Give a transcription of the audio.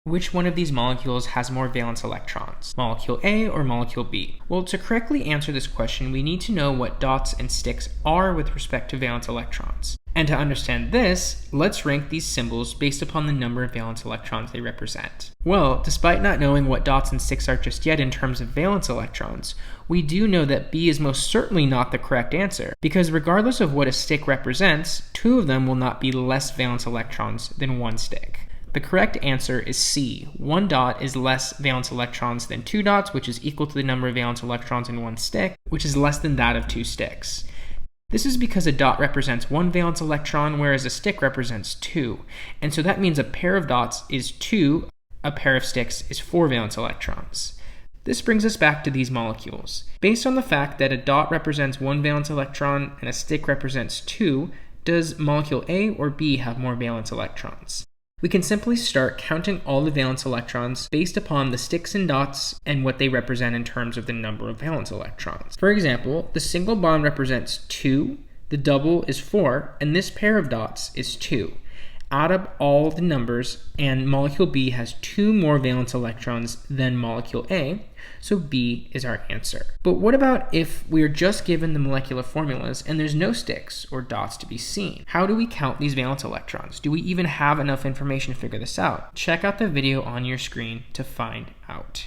Which one of these molecules has more valence electrons, molecule A or molecule B? Well, to correctly answer this question, we need to know what dots and sticks are with respect to valence electrons. And to understand this, let's rank these symbols based upon the number of valence electrons they represent. Well, despite not knowing what dots and sticks are just yet in terms of valence electrons, we do know that B is most certainly not the correct answer, because regardless of what a stick represents, two of them will not be less valence electrons than one stick. The correct answer is C. One dot is less valence electrons than two dots, which is equal to the number of valence electrons in one stick, which is less than that of two sticks. This is because a dot represents one valence electron, whereas a stick represents two. And so that means a pair of dots is 2, a pair of sticks is 4 valence electrons. This brings us back to these molecules. Based on the fact that a dot represents one valence electron and a stick represents 2, does molecule A or B have more valence electrons? We can simply start counting all the valence electrons based upon the sticks and dots and what they represent in terms of the number of valence electrons. For example, the single bond represents 2, the double is 4, and this pair of dots is 2. Add up all the numbers, and molecule B has 2 more valence electrons than molecule A, so B is our answer. But what about if we are just given the molecular formulas and there's no sticks or dots to be seen? How do we count these valence electrons? Do we even have enough information to figure this out? Check out the video on your screen to find out.